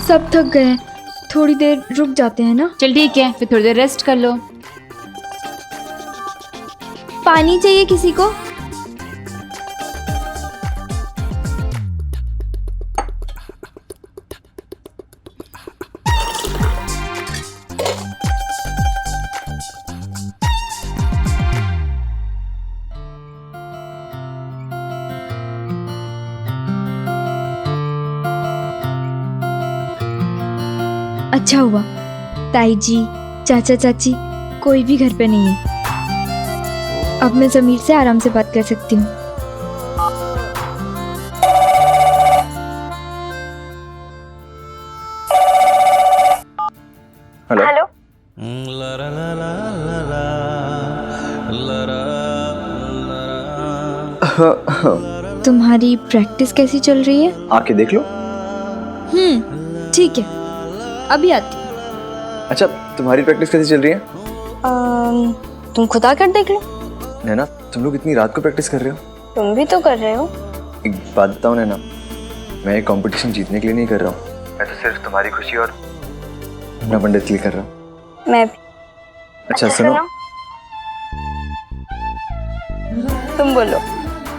सब थक गए हैं, थोड़ी देर रुक जाते हैं ना। चल ठीक है, फिर थोड़ी देर रेस्ट कर लो। पानी चाहिए किसी को? अच्छा हुआ ताई जी, चाचा चाची कोई भी घर पे नहीं है। अब मैं ज़मीर से आराम से बात कर सकती हूँ। Hello hello. तुम्हारी प्रैक्टिस कैसी चल रही है? आके देख लो। ठीक है, अभी आती हूँ। अच्छा, तुम्हारी प्रैक्टिस कैसी चल रही है? तुम खुद आकर देख लो। नैना, तुम लोग इतनी रात को प्रैक्टिस कर रहे हो? तुम भी तो कर रहे हो। एक बात बताओ नैना, मैं ये कंपटीशन जीतने के लिए नहीं कर रहा हूँ। मैं तो सिर्फ तुम्हारी खुशी और अपना पंडित के लिए कर रहा हूँ। मैं भी। अच्छा सुनो। तुम बोलो।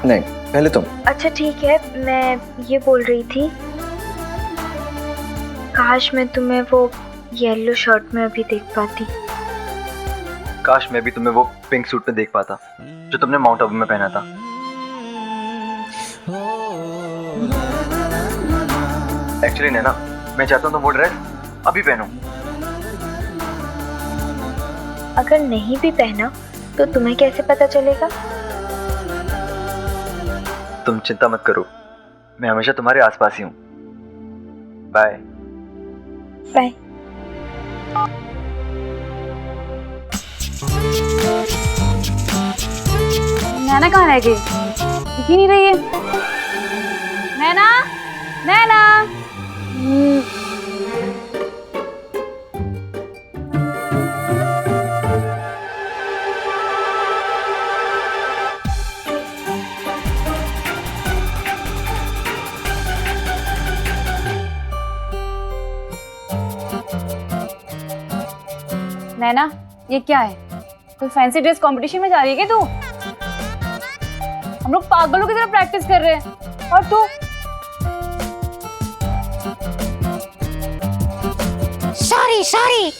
नहीं, पहले तुम। अच्छा ठीक है, मैं ये बोल रही थी, काश मैं तुम्हें वो येलो शर्ट में अभी देख पाती। काश मैं भी तुम्हें वो पिंक सूट में देख पाता जो तुमने माउंट आबू में पहना था। एक्चुअली नैना, मैं चाहता हूँ तुम वो ड्रेस अभी पहनो। अगर नहीं भी पहना तो तुम्हें कैसे पता चलेगा? तुम चिंता मत करो, मैं हमेशा तुम्हारे आसपास ही हूँ। Bye bye. नैना कहाँ रह गई? दिख ही नहीं रही है। नैना, नैना। नैना, ये क्या है? कोई फैंसी ड्रेस कंपटीशन में जा रही है क्या तू? हम लोग पागलों की तरह प्रैक्टिस कर रहे हैं और तू? सॉरी।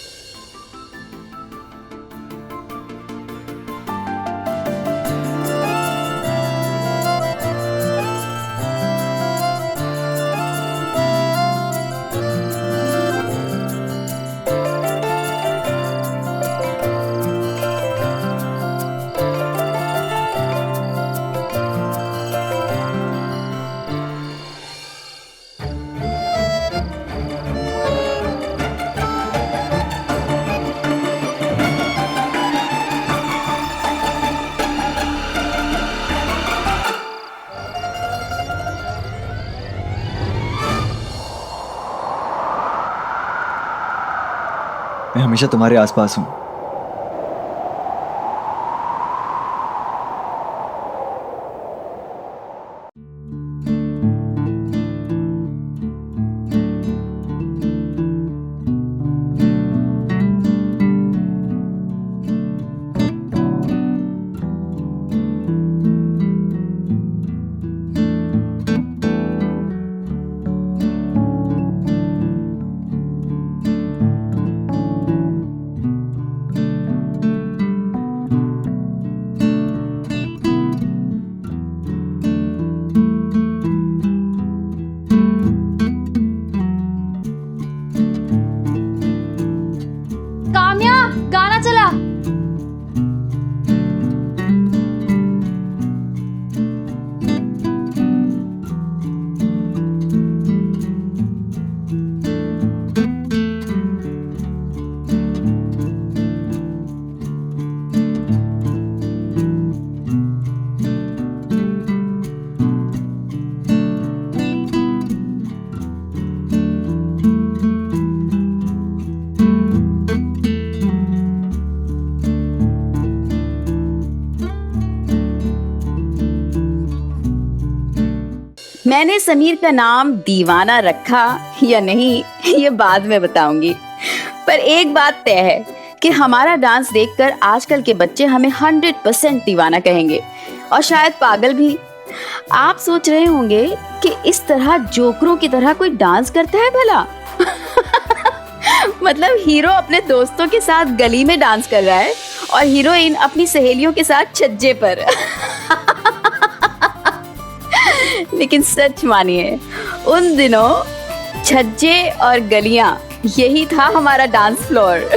मैं हमेशा तुम्हारे आसपास हूँ। मैंने समीर का नाम दीवाना रखा या नहीं ये बाद में बताऊंगी, पर एक बात तय है कि हमारा डांस देखकर आजकल के बच्चे हमें 100% दीवाना कहेंगे और शायद पागल भी। आप सोच रहे होंगे कि इस तरह जोकरों की तरह कोई डांस करता है भला? मतलब हीरो अपने दोस्तों के साथ गली में डांस कर रहा है और हीरोइन अपनी सहेलियों के साथ छज्जे पर। लेकिन सच मानिए, उन दिनों छज्जे और गलियां यही था हमारा डांस फ्लोर।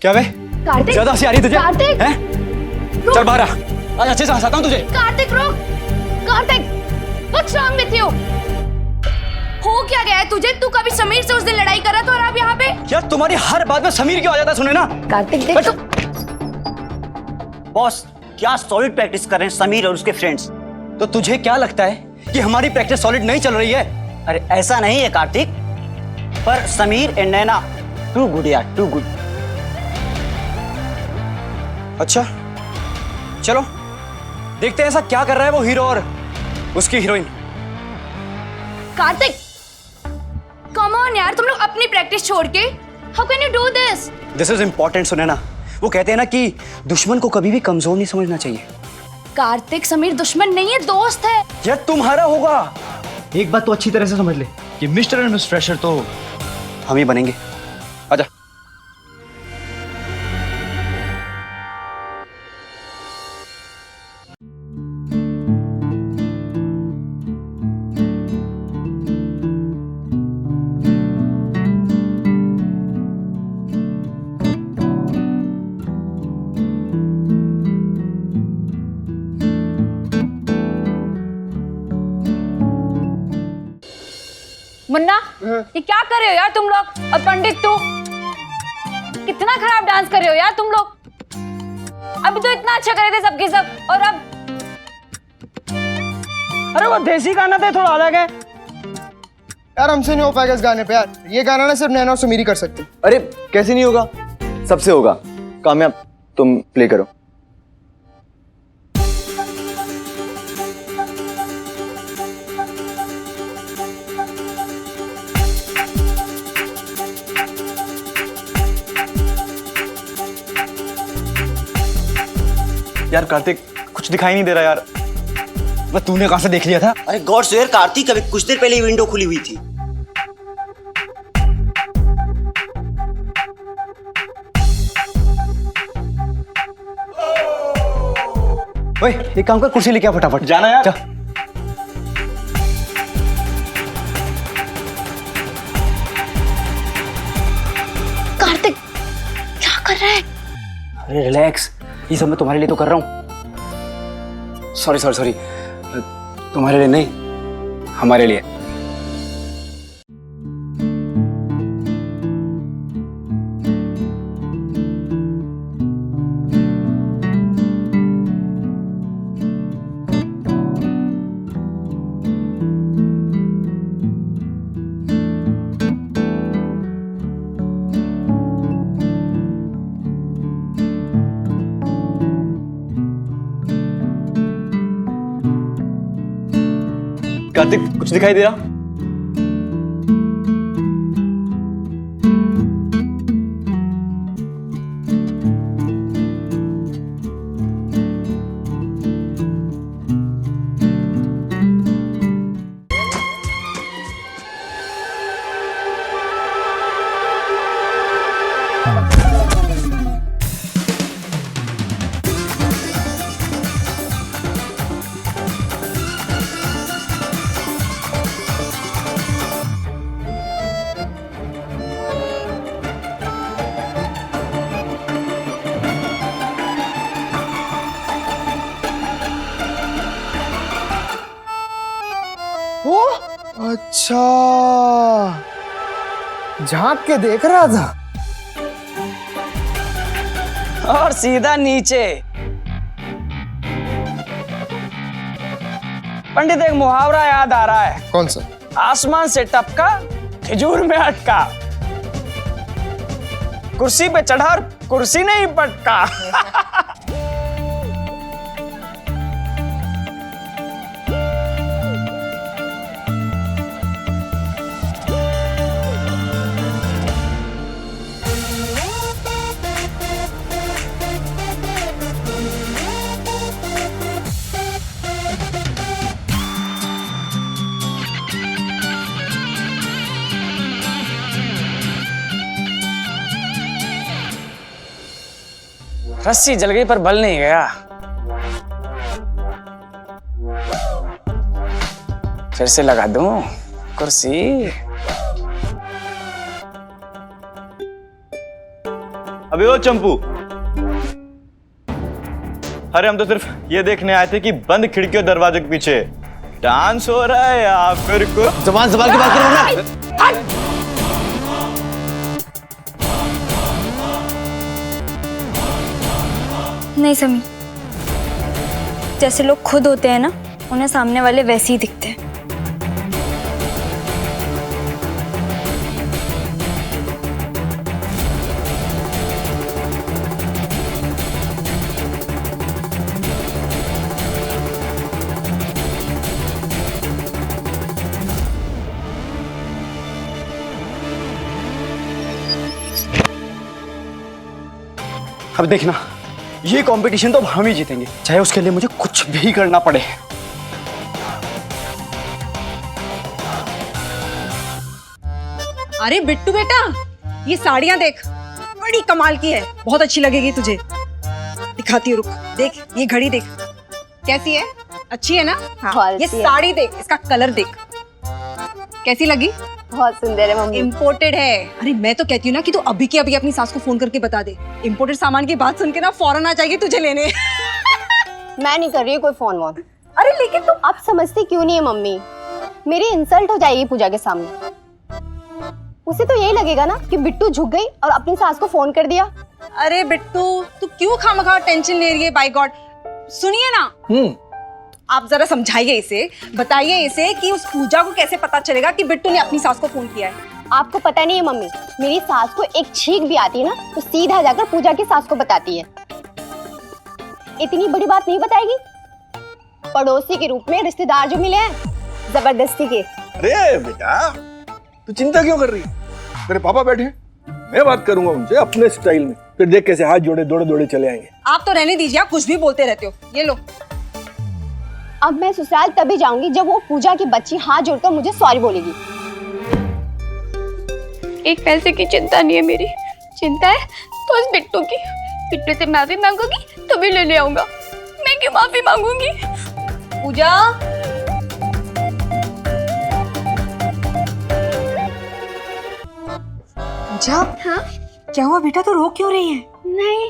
क्या वे? कार्तिक, ज्यादा हंसी आ रही है तुझे? कार्तिक! हैं? चल बाहर आ, आज अच्छे से हंसाता हूँ तुझे। कार्तिक रुक! Kartik, what's wrong with you? हो क्या गया है तुझे? तू कभी समीर से उस दिन लड़ाई कर रहा था और अब यहाँ पे? यार तुम्हारी हर बात में समीर क्यों आ जाता है? सुने ना कार्तिक देख तो। बॉस, क्या सॉलिड प्रैक्टिस कर रहे हैं समीर और उसके फ्रेंड्स। तो तुझे क्या लगता है कि हमारी प्रैक्टिस सॉलिड नहीं चल रही है? अरे ऐसा नहीं है कार्तिक, पर Sameer and Naina too good यार, टू गुड। अच्छा चलो देखते हैं ऐसा क्या कर रहा है वो हीरो और उसकी हीरोइन। कार्तिक, कम ऑन यार, तुम लोग अपनी प्रैक्टिस छोड़ के how can you do this? This is important. सुने ना, वो कहते हैं ना कि दुश्मन को कभी भी कमजोर नहीं समझना चाहिए। कार्तिक, समीर दुश्मन नहीं है, दोस्त है। यार तुम्हारा होगा। एक बात तो अच्छी तरह से समझ ले कि मिस्टर एंड मिस फ्रेशर तो हम ही बनेंगे। आजा। मुन्ना, ये क्या कर रहे हो यार तुम लोग? और पंडित तू, कितना खराब डांस कर रहे हो यार तुम लोग। अभी तो इतना अच्छा कर रहे थे सबके सब, और अब अरे वो देसी गाना था, थोड़ा अलग है यार। हमसे नहीं हो पाएगा इस गाने पे यार। ये गाना ना सिर्फ नैना और समीर ही कर सकते। अरे कैसे नहीं होगा, सबसे होगा। कामयाब, तुम प्ले करो। यार कार्तिक, कुछ दिखाई नहीं दे रहा यार। मैं तूने कहां से देख लिया था? अरे गॉड स्वेयर कार्तिक, अभी कुछ देर पहले ही विंडो खुली हुई थी। ओए एक काम कर, कुर्सी लेके आ फटाफट। जाना यार। जा। कार्तिक क्या कर रहा है? अरे रिलैक्स, ये सब मैं तुम्हारे लिए तो कर रहा हूँ। सॉरी सॉरी सॉरी, तुम्हारे लिए नहीं, हमारे लिए। कार्तिक, कुछ दिखाई दे रहा? अच्छा, झांक के देख रहा था। और सीधा नीचे। पंडित, एक मुहावरा याद आ रहा है। कौन सा? आसमान से टपका, खिजूर में अटका। कुर्सी पे चढ़ा और कुर्सी नहीं पटका। रस्सी जल गई पर बल नहीं गया। फिर से लगा दूं कुर्सी। अबे ओ चंपू, अरे हम तो सिर्फ ये देखने आए थे कि बंद खिड़की और दरवाजे के पीछे डांस हो रहा है या फिर कुछ। जबान संभाल के बात करो ना। नहीं समीर, जैसे लोग खुद होते हैं ना, उन्हें सामने वाले वैसे ही दिखते हैं। अब देखना, ये कंपटीशन तो अब हम ही जीतेंगे, चाहे उसके लिए मुझे कुछ भी करना पड़े। अरे बिट्टू बेटा, ये साड़ियां देख, बड़ी कमाल की है, बहुत अच्छी लगेगी तुझे। दिखाती हूँ, रुक। देख ये घड़ी देख, कैसी है? अच्छी है ना? हाँ। ये साड़ी देख, इसका कलर देख, कैसी लगी? बहुत सुंदर है मम्मी। इम्पोर्टेड है। अरे मैं तो कहती हूँ ना कि तू अभी के अभी अपनी सास को फोन करके बता दे। इम्पोर्टेड सामान की बात सुन के ना फौरन आ जाएगी तुझे लेने। मैं नहीं कर रही हूँ कोई फोन वोन। अरे लेकिन तुम आप समझती क्यों नहीं है मम्मी? मेरी इंसल्ट हो जाएगी पूजा के सामने। उसे तो यही लगेगा ना कि बिट्टू झुक गई और अपनी सास को फोन कर दिया। अरे बिट्टू, तू क्यों खामखा टेंशन ले रही है? बाय गॉड, सुनिए ना, आप जरा समझाइए इसे, बताइए इसे कि उस पूजा को कैसे पता चलेगा कि बिट्टू ने अपनी सास को फोन किया है। आपको पता नहीं है मम्मी, मेरी सास को एक छींक भी आती है ना तो सीधा जाकर पूजा की सास को बताती है। इतनी बड़ी बात नहीं बताएगी? पड़ोसी के रूप में रिश्तेदार जो मिले हैं, जबरदस्ती के। अरे बेटा, तू चिंता क्यों कर रही है? तेरे पापा बैठे, मैं बात करूंगा उनसे अपने स्टाइल में, फिर देख कैसे हाथ जोड़े दौड़े दौड़े चले आएंगे। आप तो रहने दीजिए, आप कुछ भी बोलते रहते हो। ये लो। अब मैं ससुराल तभी जाऊंगी जब वो पूजा की बच्ची हाथ जोड़कर मुझे सॉरी बोलेगी। एक पैसे की चिंता नहीं है मेरी, चिंता है तो उस बिट्टू की। बिट्टू से माफी मांगूंगी तो भी ले आऊंगा। मैं क्यों माफी मांगूंगी? पूजा, पूजा, हाँ? क्या हुआ बेटा, तो रो क्यों रही है? नहीं,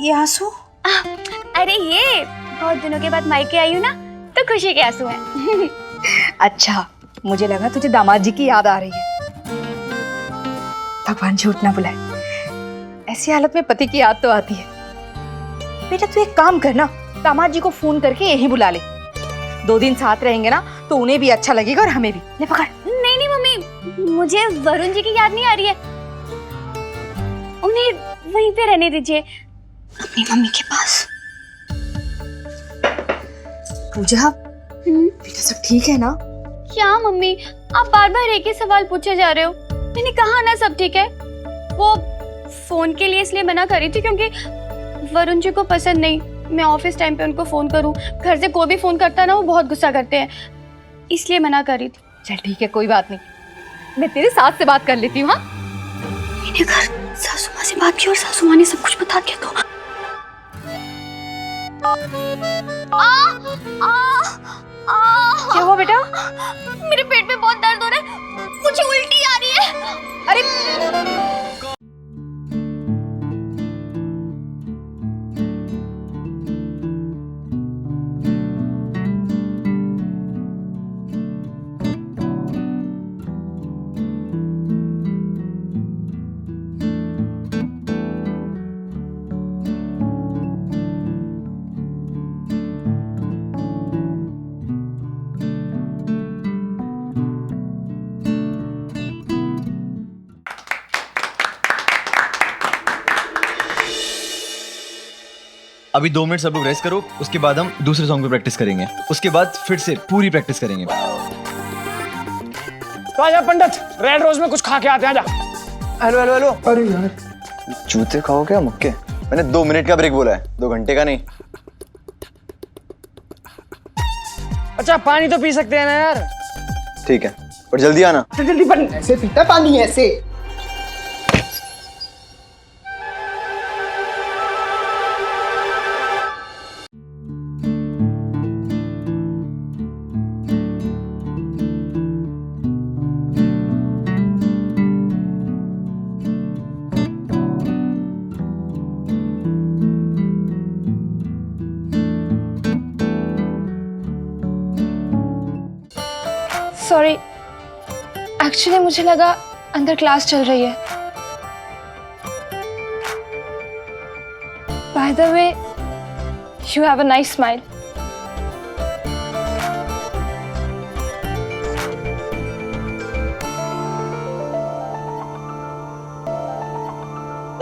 ये आंसू? अरे ये बहुत दिनों के बाद मायके आई हूँ ना, तो खुशी के आंसू हैं। अच्छा, मुझे लगा तुझे दामाद जी की याद आ रही है। भगवान झूठ ना बुलाए, ऐसी हालत में पति की याद तो आती है। बेटा तू एक काम करना, दामाद जी को फोन करके यहीं बुला ले। 2 दिन साथ रहेंगे ना तो उन्हें भी अच्छा लगेगा और हमें भी। ले पकड़। नहीं नहीं मम्मी, मुझे वरुण जी की याद नहीं आ रही है, उन्हें वहीं पे रहने दीजिए, अपनी मम्मी के पास। पूजा, बेटा सब ठीक है ना? क्या मम्मी, आप बार बार एक ही सवाल पूछे जा रहे हो? मैंने कहा ना सब ठीक है। वो फोन के लिए इसलिए मना कर रही थी क्योंकि वरुण जी को पसंद नहीं मैं ऑफिस टाइम पे उनको फोन करूं। घर से कोई भी फोन करता है ना, वो बहुत गुस्सा करते हैं, इसलिए मना कर रही थी। चल ठीक है, कोई बात नहीं, मैं तेरे सास से बात कर लेती हूँ। हाँ, मैंने घर सासू माँ से बात की और सासू माँ ने सब कुछ बता दिया। तो क्या हुआ बेटा? मेरे पेट में बहुत दर्द हो रहा है, मुझे उल्टी आ रही है। अरे अभी 2 मिनट सब लोग रेस्ट करो, उसके बाद हम दूसरे सॉन्ग पे प्रैक्टिस करेंगे, उसके बाद फिर से पूरी प्रैक्टिस करेंगे। तो आजा पंडित, रेड रोज में कुछ खा के आते हैं। आजा। हेलो हेलो हेलो, अरे यार जूते खाओ क्या मुक्के? मैंने 2 मिनट का ब्रेक बोला है, 2 घंटे का नहीं। अच्छा पानी तो पी सकते हैं ना यार। ठीक है, और जल्दी आना। जल्दी पानी, ऐसे पीता पानी ऐसे। सॉरी, एक्चुअली मुझे लगा अंदर क्लास चल रही है। By the way, you have a nice smile.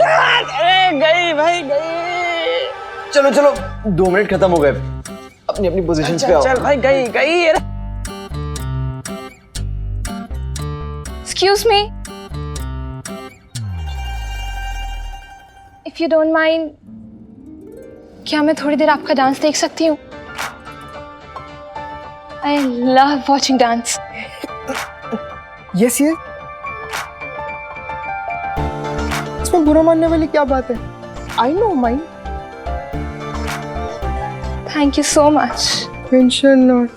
अरे गई भाई गई। चलो चलो, 2 मिनट खत्म हो गए, अपनी अपनी पोजीशंस पे आओ। चल भाई गई गई। Excuse me. If you don't mind, क्या मैं थोड़ी देर आपका डांस देख सकती हूँ? I love watching dance. Yes yes, इसमें बुरा मानने वाली क्या बात है? I know mind. Thank you so much. Mention not,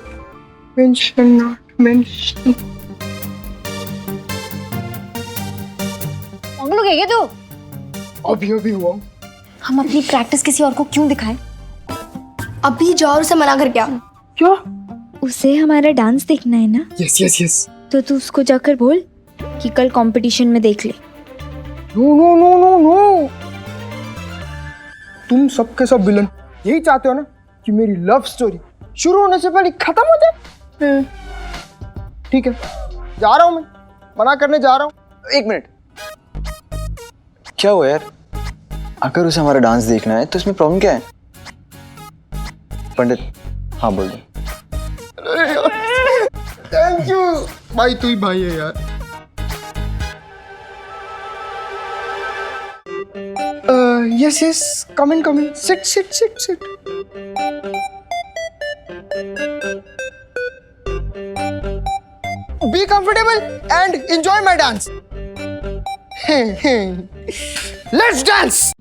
mention not, mention. पागल हो गया क्या तू? अभी अभी हुआ। हम अपनी प्रैक्टिस किसी और को क्यों दिखाएं? अभी जाओ और उसे मना कर क्या? क्या? उसे हमारा डांस देखना है ना, यस यस यस। तो तू उसको जाकर बोल कि कल कंपटीशन में देख ले। No no no no no, तुम सबके सब विलन यही चाहते हो ना कि मेरी लव स्टोरी शुरू होने से पहले खत्म हो जाए। ठीक है, जा रहा हूं मैं, मना करने जा रहा हूं। 1 मिनट, क्या हुआ यार? अगर उसे हमारा डांस देखना है तो इसमें प्रॉब्लम क्या है? पंडित, हाँ बोल दो। थैंक यू भाई, तू ही भाई है यार। Yes yes, come in, sit sit sit sit. Be comfortable and enjoy my dance. Let's dance.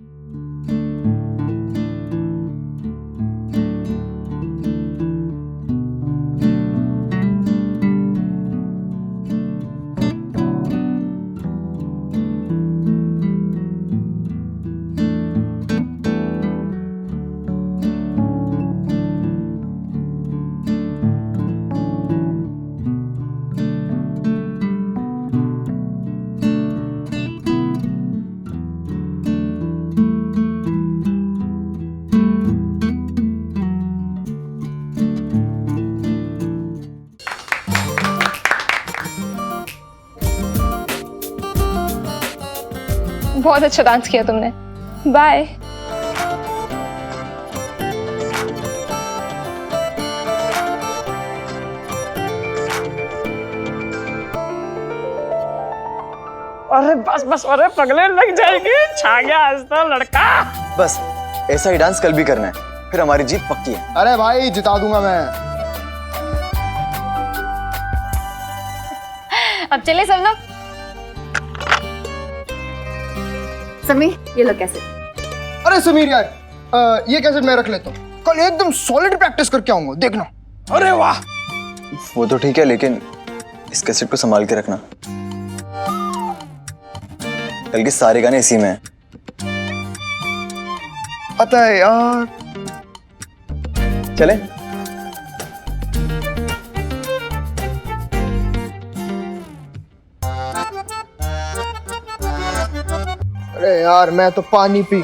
बहुत अच्छा डांस किया तुमने। बाय। अरे बस बस, अरे पगले लग जाएगी। छा गया आज तो लड़का। बस ऐसा ही डांस कल भी करना है, फिर हमारी जीत पक्की है। अरे भाई जिता दूंगा मैं। अब चले सब लोग। समीर, ये लो कैसे? अरे समीर यार, ये कैसे मैं रख लेता हूँ, कल एकदम सॉलिड प्रैक्टिस करके आऊंगा, देखना। अरे वाह, वो तो ठीक है, लेकिन इस कैसेट को संभाल के रखना, कल के सारे गाने इसी में हैं। पता है यार। चले? अरे यार, मैं तो पानी पी।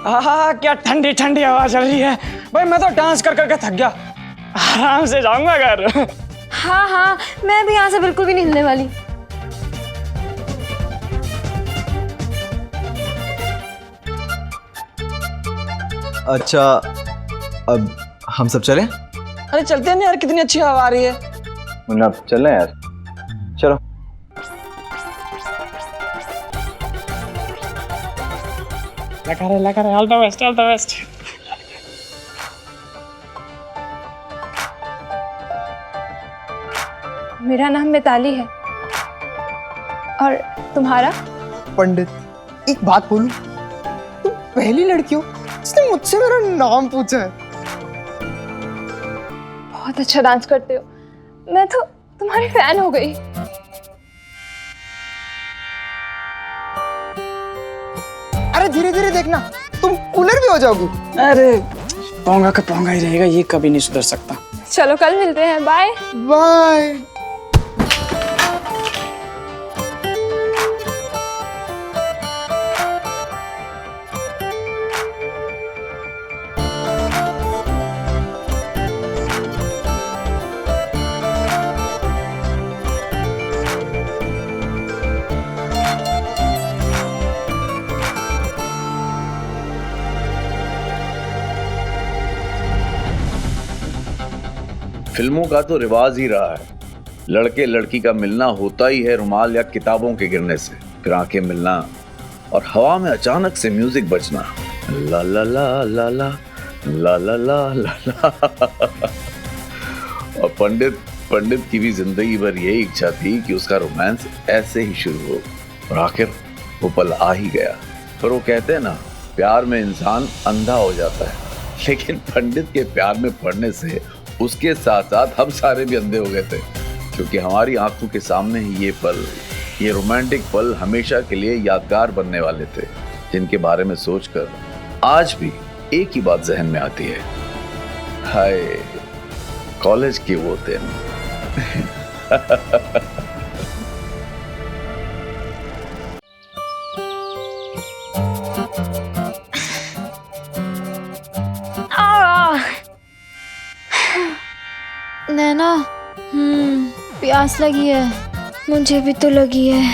आहा क्या ठंडी ठंडी हवा चल रही है भाई। मैं तो डांस कर करके थक गया, आराम से जाऊंगा घर। हाँ हाँ, मैं भी यहाँ से बिल्कुल भी नहीं हिलने वाली। अच्छा, अब हम सब चलें? अरे चलते हैं ना यार, कितनी अच्छी हवा आ रही है। मुन्ना चल रहे हैं यार, चलो। लगा रहे, all the best, all the best. मेरा नाम मिताली है। और तुम्हारा? पंडित एक बात बोलूं, तुम पहली लड़की हो जिसने मुझसे मेरा नाम पूछा है। बहुत अच्छा डांस करते हो, मैं तो तुम्हारी फैन हो गई। अरे धीरे धीरे देखना, तुम कूलर भी हो जाओगी। अरे पोंगा का पोंगा ही रहेगा, ये कभी नहीं सुधर सकता। चलो कल मिलते हैं, बाय बाय। फिल्मों का तो रिवाज ही रहा है, लड़के लड़की का मिलना होता ही है रुमाल या किताबों के गिरने से, फिर आंखें मिलना और हवा में अचानक से म्यूजिक बजना, ला ला ला ला ला ला ला ला ला ला। और पंडित की भी जिंदगी भर यही इच्छा थी कि उसका रोमांस ऐसे ही शुरू हो, और आखिर वो पल आ ही गया। पर वो कहते हैं ना, प्यार में इंसान अंधा हो जाता है, लेकिन पंडित के प्यार में पड़ने से उसके साथ साथ हम सारे भी अंधे हो गए थे, क्योंकि हमारी आंखों के सामने ही ये रोमांटिक पल हमेशा के लिए यादगार बनने वाले थे, जिनके बारे में सोचकर आज भी एक ही बात जहन में आती है, हाय कॉलेज के वो दिन। नैना, प्यास लगी है। मुझे भी तो लगी है।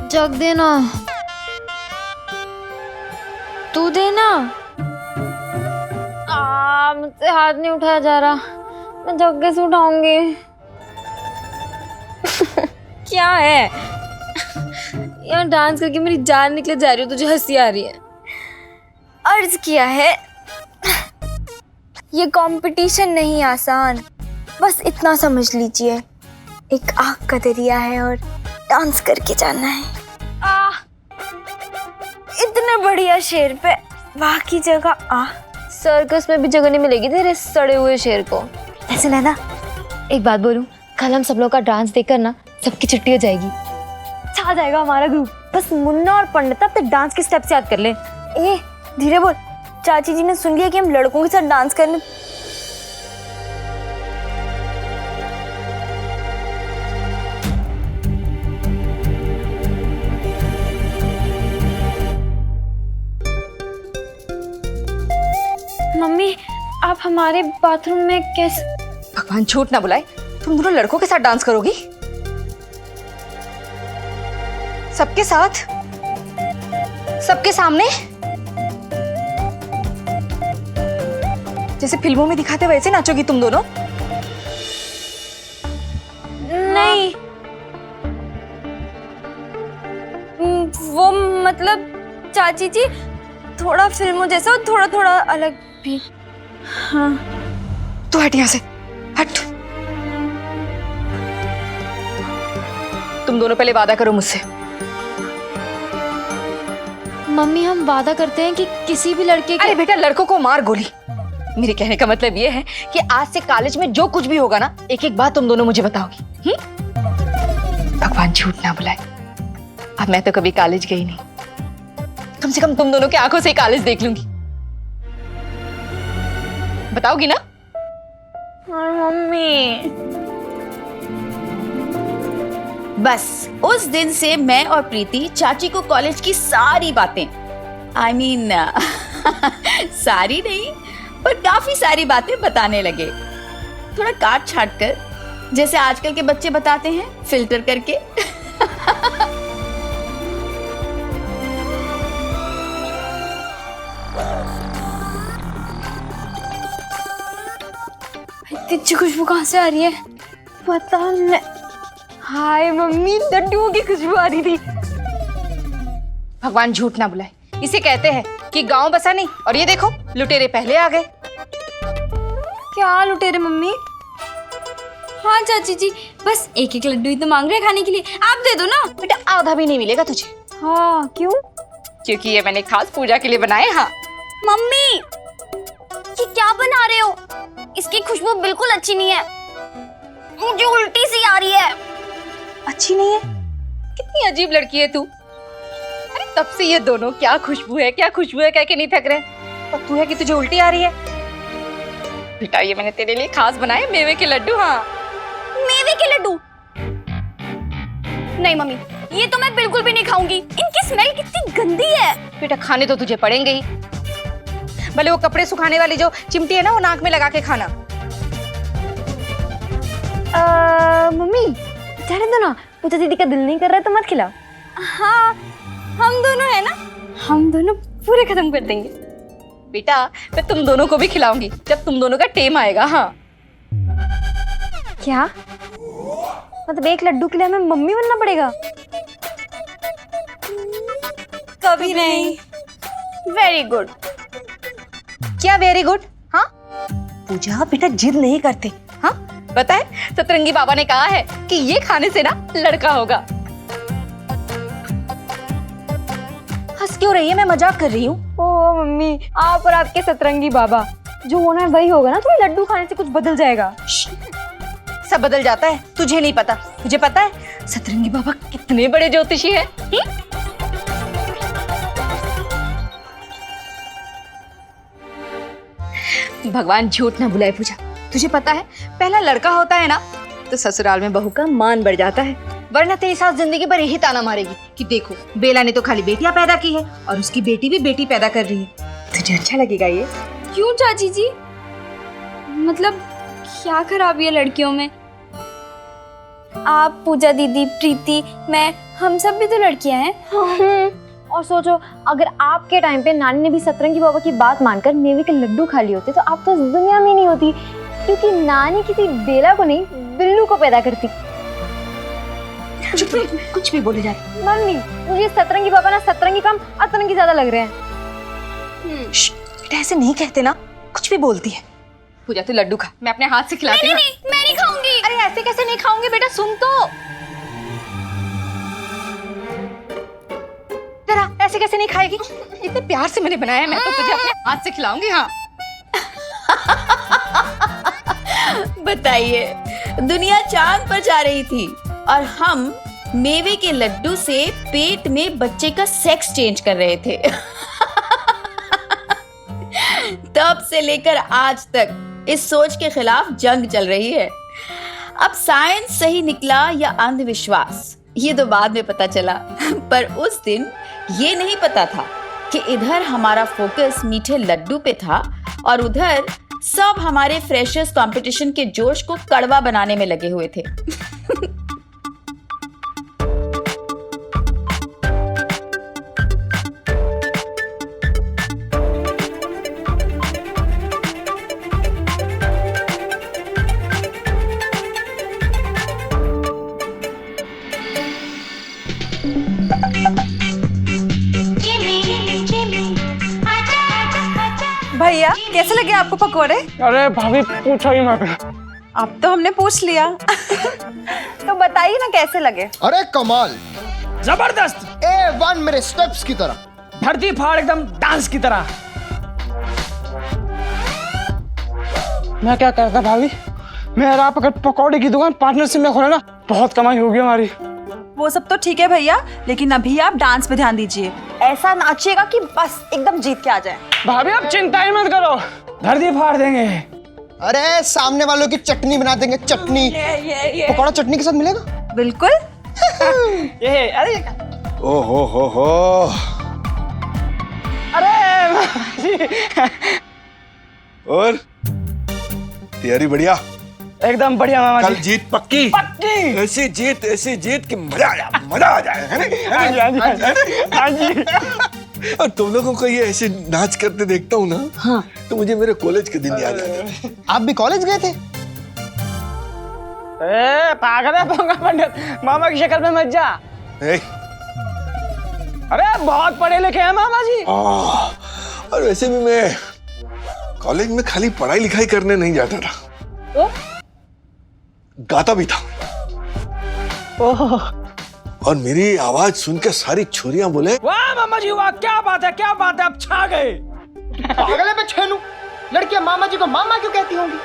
जग देना, तू देना। मुझसे हाथ नहीं उठाया जा रहा, मैं जग कैसे उठाऊंगी? क्या है यार, डांस करके मेरी जान निकले जा रही है, तुझे हंसी आ रही है। अर्ज किया है, ये कंपटीशन नहीं आसान, बस इतना समझ लीजिए, एक आग का दरिया है और डांस करके जाना है। इतने बढ़िया शेर पे वाह की जगह सर्कस में भी जगह नहीं मिलेगी तेरे सड़े हुए शेर को। ऐसे ना, एक बात बोलूं, कल हम सब लोग का डांस देखकर ना सबकी छुट्टी हो जाएगी, छा जाएगा हमारा ग्रुप। बस मुन्ना और पंडिता पे डांस के स्टेप्स याद कर ले। ए धीरे बोल, चाची जी ने सुन लिया कि हम लड़कों के साथ डांस करने। मम्मी, आप हमारे बाथरूम में कैसे? भगवान झूठ ना बुलाए, तुम दोनों लड़कों के साथ डांस करोगी? सबके साथ, सबके सामने, जैसे फिल्मों में दिखाते वैसे नाचोगी तुम दोनों? नहीं, वो मतलब चाची जी, थोड़ा फिल्मों जैसा और थोड़ा थोड़ा अलग भी। हाँ, तू हट यहाँ से, हट। तुम दोनों पहले वादा करो मुझसे। मम्मी, हम वादा करते हैं कि किसी भी लड़के के... अरे बेटा, लड़कों को मार गोली। मेरे कहने का मतलब ये है कि आज से कॉलेज में जो कुछ भी होगा ना, एक एक बात तुम दोनों मुझे बताओगी। भगवान झूठ ना बुलाए, अब मैं तो कभी कॉलेज गई नहीं, कम से कम तुम दोनों की आंखों से ही कॉलेज देख लूंगी। बताओगी ना? मम्मी, बस उस दिन से मैं और प्रीति चाची को कॉलेज की सारी बातें I mean, सारी नहीं पर काफी सारी बातें बताने लगे, थोड़ा काट छाट कर, जैसे आजकल के बच्चे बताते हैं, फिल्टर करके। इतनी अच्छी खुशबू कहाँ से आ रही है पता नहीं। हाय मम्मी, लड्डुओं की खुशबू आ रही थी। भगवान झूठ ना बुलाए, इसे कहते हैं कि गांव बसा नहीं, और ये देखो लुटेरे पहले आ गए। क्या लुटेरे मम्मी? हाँ चाची जी, बस एक एक लड्डू ही तो मांग रहे हैं खाने के लिए, आप दे दो ना। बेटा आधा भी नहीं मिलेगा तुझे। हाँ क्यों? क्योंकि ये मैंने खास पूजा के लिए बनाए। हाँ मम्मी ये क्या बना रहे हो? इसकी खुशबू बिल्कुल अच्छी नहीं है, मुझे उल्टी सी आ रही है। अच्छी नहीं है? कितनी अजीब लड़की है तू। अरे तब से ये दोनों क्या खुशबू है कह के नहीं थक रहे, और तू है कि तुझे उल्टी आ रही है। बेटा ये मैंने तेरे लिए खास बनाए मेवे के लड्डू। हाँ मेवे के लड्डू? नहीं मम्मी, ये तो मैं बिल्कुल भी नहीं खाऊंगी, इनकी स्मेल कितनी गंदी है। बेटा खाने तो तुझे पड़ेंगे ही, भले वो कपड़े सुखाने वाली जो चिमटी है ना, वो नाक में लगा के खाना। मम्मी जाने दो ना, पूजा दीदी का दिल नहीं कर रहा है तो मत खिलाओ। हाँ हम दोनों है ना, हम दोनों पूरे खत्म कर देंगे। बेटा मैं तुम दोनों को भी खिलाऊंगी जब तुम दोनों का टेम आएगा। हाँ क्या मतलब एक लड्डू के लिए हमें मम्मी बनना पड़ेगा? कभी नहीं। Very good. क्या वेरी गुड? हाँ पूजा बेटा जिद नहीं करते। हाँ पता है सतरंगी बाबा ने कहा है कि ये खाने से ना लड़का होगा। हंस क्यों रही है? मैं मजाक कर रही हूँ। ओ मम्मी, आप और आपके सतरंगी बाबा, जो होना है वही होगा ना। तुम्हें लड्डू खाने से कुछ बदल जाएगा? सब बदल जाता है, तुझे नहीं पता। तुझे पता है सतरंगी बाबा कितने बड़े ज्योतिषी हैं? भगवान झूठ ना बुलाए पूजा। तुझे पता है पहला लड़का होता है ना तो ससुराल में बहू का मान बढ़ जाता है, वरना तेरी सास जिंदगी भर यही ताना मारेगी कि देखो बेला ने तो खाली बेटियां पैदा की है और उसकी बेटी भी बेटी पैदा कर रही है। तुझे अच्छा लगेगा ये? क्यों चाची जी, मतलब क्या खराबी है लड़कियों में? आप, पूजा दीदी, प्रीति, मैं, हम सब भी तो लड़कियां हैं। और सोचो अगर आपके टाइम पे नानी ने भी सतरंगी बाबा की बात मानकर मेवे के लड्डू खा लिए होते तो आप तो इस दुनिया में नहीं होती, क्योंकि नानी किसी बेला को नहीं बिल्लू को पैदा करती। कुछ भी बोले जाते। मम्मी मुझे सतरंगी बाबा ना सतरंगी कम अतरंगी ज्यादा लग रहे हैं। बेटा ऐसे नहीं कहते ना, कुछ भी बोलती है। पूजा तू लड्डू खा, मैं अपने हाथ से खिलाती हूँ। नहीं, मैं नहीं खाऊंगी। अरे ऐसे कैसे नहीं खाऊंगी बेटा, सुन तो जरा, ऐसे कैसे नहीं खाएगी? इतने प्यार से मैंने बनाया है, मैं तो तुझे अपने हाथ से खिलाऊंगी। हाँ बताइए, दुनिया चांद पर जा रही थी और हम मेवे के लड्डू से पेट में बच्चे का सेक्स चेंज कर रहे थे। तब से लेकर आज तक इस सोच के खिलाफ जंग चल रही है। अब साइंस सही निकला या अंधविश्वास, ये तो बाद में पता चला, पर उस दिन ये नहीं पता था कि इधर हमारा फोकस मीठे लड्डू पे था और उधर सब हमारे फ्रेशर्स कंपटीशन के जोश को कड़वा बनाने में लगे हुए थे। भैया कैसे लगे आपको पकोड़े? अरे भाभी पूछो ही मत। अब तो हमने पूछ लिया। तो बताइए ना कैसे लगे? अरे कमाल, जबरदस्त, A1 मेरे स्टेप्स की तरह, धरती फाड़ एकदम डांस की तरह। मैं क्या करता भाभी, मेरा आप अगर पकौड़े की दुकान पार्टनरशिप में खोले ना, बहुत कमाई होगी हमारी। वो सब तो ठीक है भैया, लेकिन अभी आप डांस पे ध्यान दीजिए। ऐसा नाचिएगा कि बस एकदम जीत के आ जाए। भाभी आप चिंता ही मत करो, धरती फाड़ देंगे। अरे सामने वालों की चटनी बना देंगे, चटनी। पकौड़ा चटनी के साथ मिलेगा? बिल्कुल। ये अरे ओ हो अरे और तैयारी बढ़िया? एकदम बढ़िया मामा कल जी। जीत पक्की? पक्की। ऐसी जीत कि मजा आ जाए है ना? हाँ जी। और तुम लोगों को ये ऐसे नाच करते देखता हूँ ना, हाँ। तो मुझे मेरे कॉलेज के दिन याद आ जाते हैं। आप भी कॉलेज गए थे? ए पागल है पोंगा पंडित, मामा की शक्ल में मत जा। अरे बहुत पढ़े लिखे हैं मामा जी। और वैसे भी मैं कॉलेज में खाली पढ़ाई लिखाई करने नहीं जाता था, तो? गाता भी था। ओह, और मेरी आवाज सुन के सारी छोरियां बोले, वाह मामा जी वाह, क्या बात है आप छा गए। पागल पे छेनू, लड़कियां मामा जी को मामा क्यों कहती होंगी?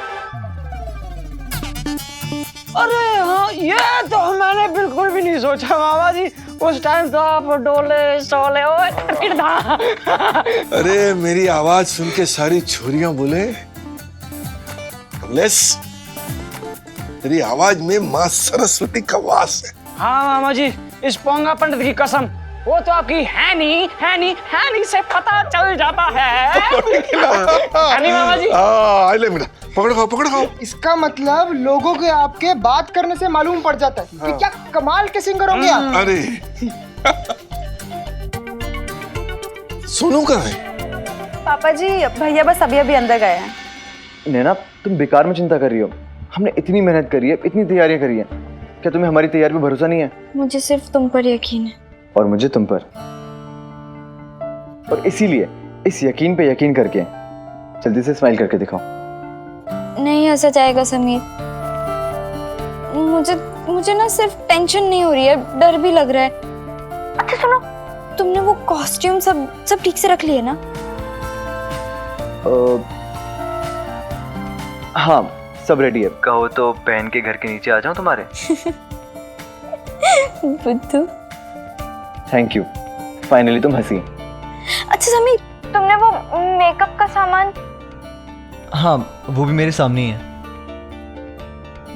अरे हाँ, ये तो मैंने बिल्कुल भी नहीं सोचा मामा जी। उस टाइम तो आप डोले सोले अरे मेरी आवाज सुन के सारी छोरियां बोले, कमलेश तेरी आवाज में माँ सरस्वती का वास है। हाँ मामा जी, इस पोंगा पंडित की कसम, वो तो आपकी है नहीं से पता चल जाता है। नहीं मामा जी। ले बेटा, पकड़ खाओ। इसका मतलब लोगों के आपके बात करने से मालूम पड़ जाता है कि क्या कमाल के सिंगर होंगे आप। अरे सोनू कहाँ है? पापा जी भैया बस अभी अंदर गए हैं। नैना, तुम बेकार में चिंता कर रही हो। हमने इतनी मेहनत करी है, इतनी तैयारियां करी है, क्या तुम्हें हमारी तैयारी पे भरोसा नहीं है? मुझे सिर्फ तुम पर यकीन है। और मुझे तुम पर। और इसीलिए इस यकीन पे यकीन करके जल्दी से स्माइल करके दिखाओ। नहीं हंसा जाएगा समीर। मुझे ना सिर्फ टेंशन नहीं हो रही है, डर भी लग रहा है। अच्छा सुनो, तुमने वो कॉस्ट्यूम सब ठीक से रख लिए ना? हाँ सब रेडी है। कहो तो पहन के घर के नीचे आ जाऊं तुम्हारे? बुद्धू। थैंक यू, फाइनली तुम हंसी। अच्छा समीर, तुमने वो मेकअप का सामान? हाँ वो भी मेरे सामने ही है,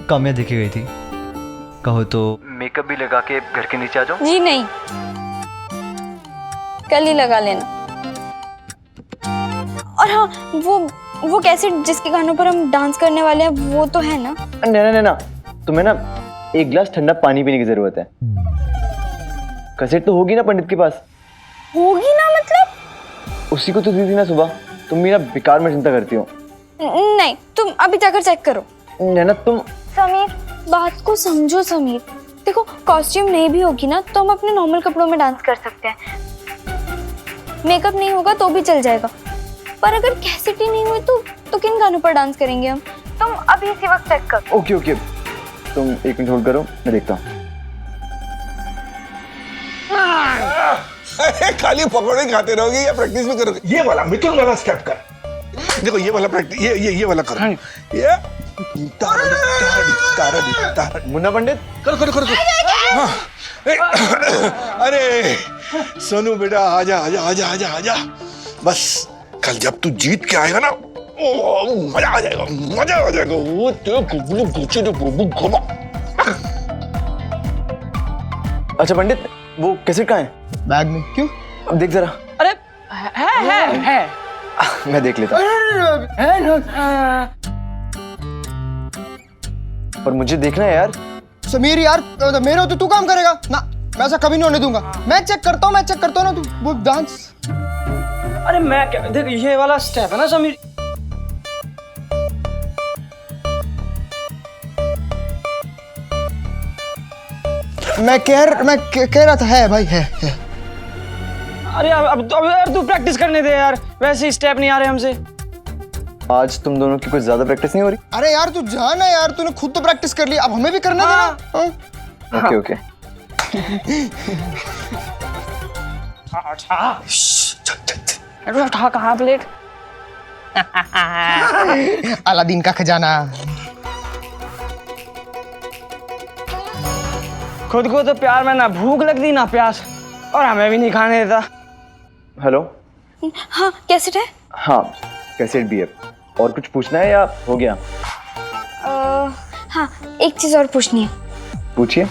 काम्या देखे गई थी। कहो तो मेकअप भी लगा के घर के नीचे आ जाऊं? जी नहीं, कल ही लगा लेना। और हाँ, वो कैसेट जिसके गानों पर हम डांस करने वाले हैं वो तो है ना? नैना, तुम्हें ना एक गिलास ठंडा पानी पीने की जरूरत है। कैसेट तो होगी ना पंडित के पास? होगी ना मतलब? उसी को तो दी थी ना सुबह। तुम भी ना बेकार में चिंता करती हो। नहीं, तुम अभी जाकर चेक करो। नैना तुम। समीर बात को समझो समीर, देखो कॉस्ट्यूम नहीं भी होगी ना तो हम अपने नॉर्मल कपड़ों में डांस कर सकते हैं। मेकअप नहीं होगा तो भी चल जाएगा, पर अगर कैसेट ही नहीं हुई तो किन गानों पर डांस करेंगे हम? तुम अभी इसी वक्त चेक करो। ओके, तुम एक मिनट होल्ड करो, मैं देखता हूँ। खाली पकौड़े खाते रहोगे या प्रैक्टिस भी करोगे? ये वाला मिथुन वाला स्टेप कर। देखो ये वाला प्रैक्टिस, ये वाला करो। ये तारा मुन्ना पंडित करो। हाँ। अरे सोनू बेटा आजा। बस कल जब तू जीत के आएगा ना, मजा आ जाएगा। वो अच्छा पंडित, वो कैसेट कहाँ है? बैग में। क्यों? अब देख जरा। अरे है। मैं देख लेता हूँ। पर मुझे देखना है यार। समीर यार, मेरे हो तो तू काम करेगा ना, मैं ऐसा कभी नहीं होने दूंगा। मैं चेक करता हूँ ना तू वो डांस। अरे मैं क्या, देख ये वाला स्टेप है ना समीर। मैं कह रहा था, है भाई है। अरे अब यार तू प्रैक्टिस करने दे यार, वैसे ही स्टेप नहीं आ रहे हमसे। आज तुम दोनों की कुछ ज्यादा प्रैक्टिस नहीं हो रही? अरे यार तू जाना यार, तूने खुद तो प्रैक्टिस कर ली, अब हमें भी करने देना। ओके। उठा कहाँ प्लेट? अलादीन का खजाना। खुद को तो प्यार में ना भूख लगती ना प्यास, और हमें भी नहीं खाने देता। हेलो। हाँ कैसेट है? हाँ कैसेट भी है। और कुछ पूछना है या हो गया? हाँ एक चीज और पूछनी है। पूछिए।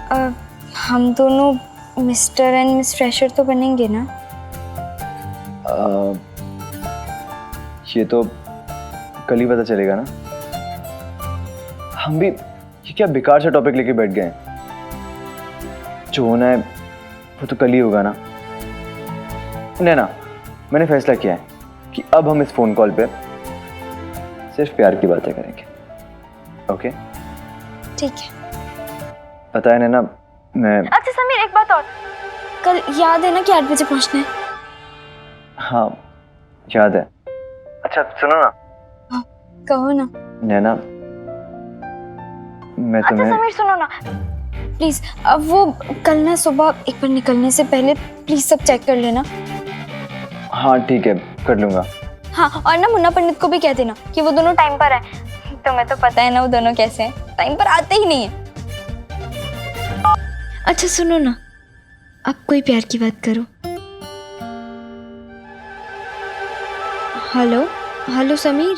हम दोनों मिस्टर एंड मिस फ्रेशर तो बनेंगे ना? ये तो कल ही पता चलेगा ना। हम भी ये क्या बेकार सा टॉपिक लेके बैठ गए हैं। जो होना है वो तो कल ही होगा ना। नैना, मैंने फैसला किया है कि अब हम इस फोन कॉल पे सिर्फ प्यार की बातें करेंगे। ओके? ठीक है। पता है नैना, मैं अच्छा समीर, एक बात और, कल याद है ना कि 8 बजे पहुंचना है? हाँ याद है। अच्छा सुनो ना। हाँ, कहो ना। नैना, मैं अच्छा तुम्हें समीर सुनो ना प्लीज, अब वो कल ना सुबह एक बार निकलने से पहले प्लीज सब चेक कर लेना। हाँ ठीक है, कर लूंगा। हाँ, और ना मुन्ना पंडित को भी कह देना कि वो दोनों टाइम पर है। तुम्हें तो पता है ना वो दोनों कैसे हैं, टाइम पर आते ही नहीं है। अच्छा सुनो ना, अब कोई प्यार की बात करो। Hello hello Sameer.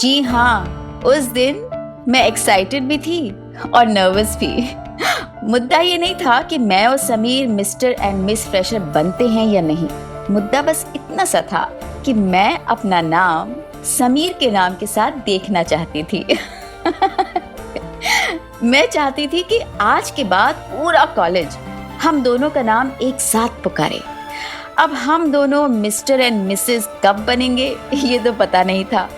जी हाँ, उस दिन मैं एक्साइटेड भी थी और नर्वस भी। मुद्दा ये नहीं था कि मैं और Sameer mister and miss fresher बनते हैं या नहीं। मुद्दा बस इतना सा था कि मैं अपना नाम समीर के नाम के साथ देखना चाहती थी। मैं चाहती थी कि आज के बाद पूरा कॉलेज हम दोनों का नाम एक साथ पुकारे। अब हम दोनों मिस्टर एंड मिसेस कब बनेंगे ये तो पता नहीं था,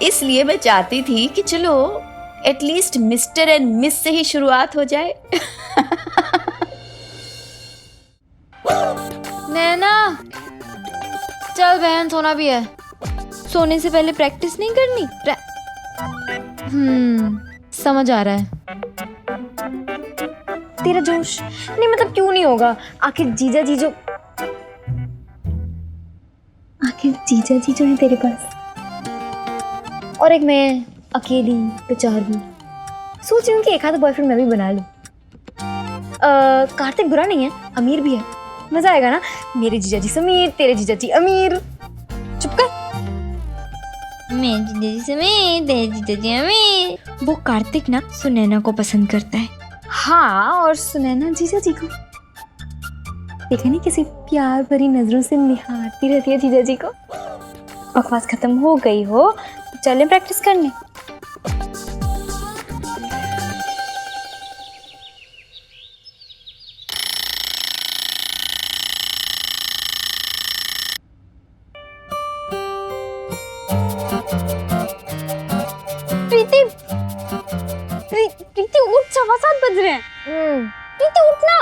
इसलिए मैं चाहती थी कि चलो एटलीस्ट मिस्टर एंड मिस से ही शुरुआत हो जाए। नैना चल बहन, सोना भी है। सोने से पहले प्रैक्टिस नहीं करनी? समझ आ रहा है तेरा जोश। नहीं मतलब क्यों नहीं होगा, आखिर जीजा जी जो है तेरे पास, और एक मैं अकेली बेचारी। सोच रही हूँ कि एक आधा बॉयफ्रेंड मैं भी बना लूं। कार्तिक बुरा नहीं है, अमीर भी है, मजा आएगा ना। मेरे जीजा जी समीर, तेरे जीजा जी अमीर। चुप कर। मेरे जीजा जी समीर, तेरे जीजा जी अमीर। वो कार्तिक ना सुनैना को पसंद करता है। हाँ, और सुनैना जीजा जी को। देखा नहीं कैसे प्यार भरी नजरों से निहारती रहती है जीजा जी को। बकवास खत्म हो गई हो तो चलें प्रैक्टिस करने। प्रीति उठ, 7:15 बज रहे हैं। प्रीति उठना।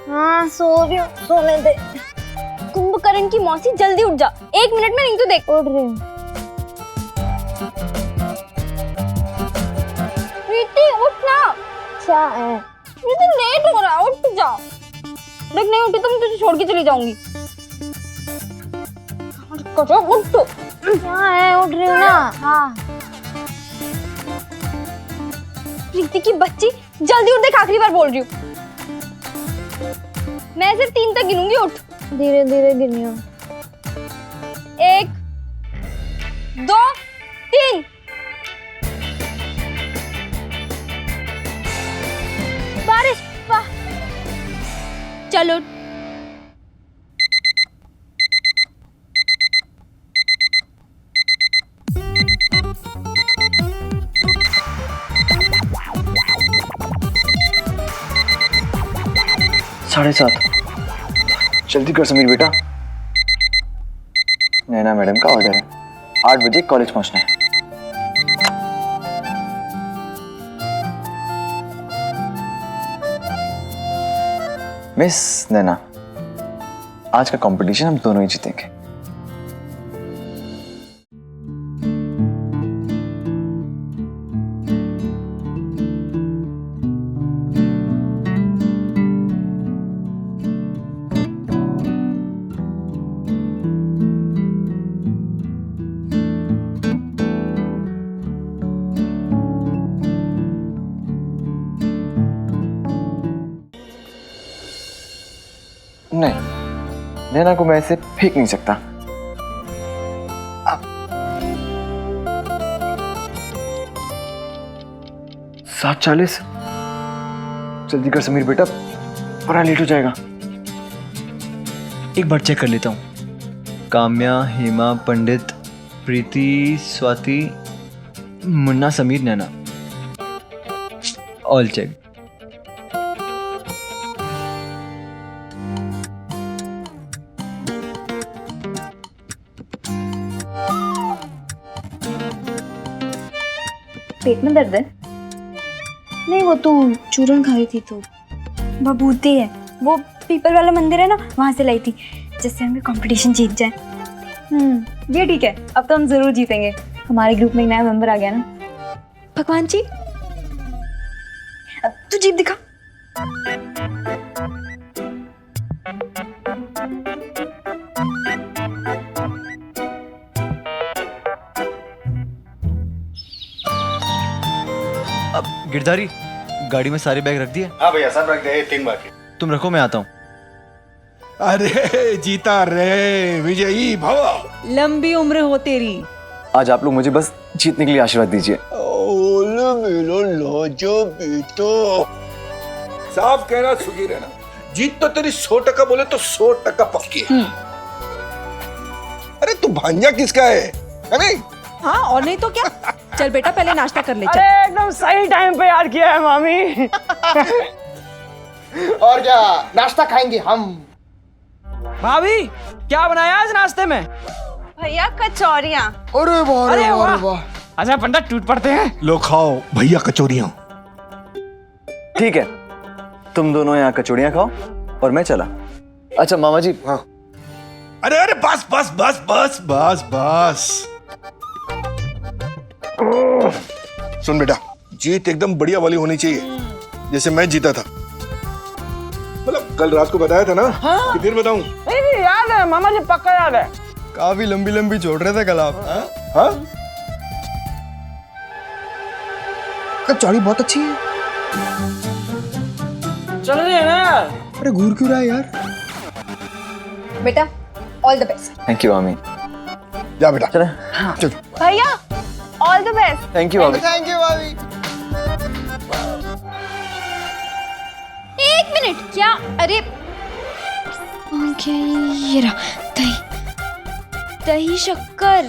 हाँ सो रही हूँ, सोने दे। कुंभकर्ण की मौसी जल्दी उठ जा, 1 मिनट में नहीं तो देख। उठ रही हूँ। प्रीति उठना। क्या है? प्रीति लेट हो रहा है, उठ जा। देख नहीं उठी तो मैं तुझे छोड़ के चली जाऊंगी। उठ तो। क्या है? उठ रही हूँ ना। हाँ प्रीति की बच्ची, जल्दी उठ, देख आखिरी बार बोल रही हूँ। मैं सिर्फ 3 तक गिनूंगी, उठ। धीरे धीरे गिनियो। 1 2 3। बारिश। चलो साढ़े 7। जल्दी कर समीर बेटा। नैना मैडम का ऑर्डर है, 8 बजे कॉलेज पहुंचना है। मिस नैना, आज का कंपटीशन हम दोनों ही जीतेंगे। नहीं, नैना को मैं ऐसे फेंक नहीं सकता। 7:40। जल्दी कर समीर बेटा, बड़ा लेट हो जाएगा। एक बार चेक कर लेता हूँ। काम्या, हेमा, पंडित, प्रीति, स्वाति, मुन्ना, समीर, नैना, ऑल चेक। पेट में दर्द है? नहीं, वो तो चूरन खा रही थी तो बबूती है। वो पीपल वाला मंदिर है ना, वहाँ से लाई थी, जिससे हमें कंपटीशन जीत जाए। ये ठीक है, अब तो हम जरूर जीतेंगे। हमारे ग्रुप में एक नया मेंबर आ गया ना। भगवान जी, अब तू जीप दिखा। अब गिरधारी, गाड़ी में सारे बैग रख दिए? हाँ भैया, सब रख दे, 3 बाकी। तुम रखो, मैं आता हूँ। अरे जीता रे विजयी भव। लंबी उम्र हो तेरी। आज आप लोग मुझे बस जीतने के लिए आशीर्वाद दीजिए। साफ कहना, सुखी रहना। जीत तो तेरी 100% बोले तो 100% पक्की है। अरे तू भांजा किसका है नहीं? हाँ, और नहीं तो क्या। चल बेटा, पहले नाश्ता कर ले। चल। अरे एकदम सही टाइम पे याद किया है मामी। और क्या नाश्ता खाएंगे हम। भाभी, क्या बनाया आज नाश्ते में? भैया, कचौरियाँ। अरे वाह, अरे वाह, अरे वाह। अच्छा पंडित, टूट पड़ते हैं। लो खाओ भैया कचौरियां। ठीक है, तुम दोनों यहाँ कचौड़ियाँ खाओ और मैं चला। अच्छा मामा जी। हाँ। अरे अरे बस बस बस बस बस बस। सुन बेटा, जीत एकदम बढ़िया वाली होनी चाहिए, जैसे मैं जीता था। मतलब कल रात को बताया था ना। हाँ? कि फिर बताऊं? नहीं, याद है मामा जी, पक्का याद है। काफी लंबी लंबी छोड़ रहे थे कल आप। हाँ? कचौड़ी बहुत अच्छी है। चल रही है ना यार। अरे घूर क्यों रहा है यार? बेटा, all the best. Thank you मामी। जा बेटा। चले। चल। भैया, all the best. Thank you मामी। थैंक यू भाभी। एक मिनट, क्या? अरे ये रहा दही, दही शक्कर।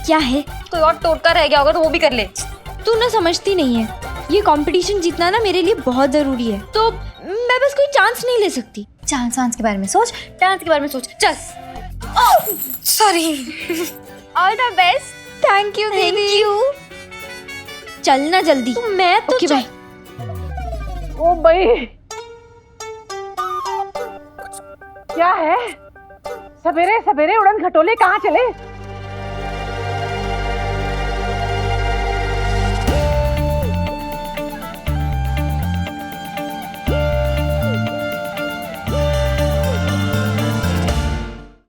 क्या है? कोई और टोटका रह गया होगा तो वो भी कर ले। तू ना समझती नहीं है, ये कंपटीशन जीतना ना मेरे लिए बहुत जरूरी है, तो मैं बस कोई चांस नहीं ले सकती। चांस के बारे में सोच, डांस के बारे में सोच। चल। Sorry. All the best. Thank you दीदी। चलना जल्दी। मैं तो ओके, बाय। ओ भाई, क्या है? सवेरे सवेरे उड़न खटोले कहाँ चले?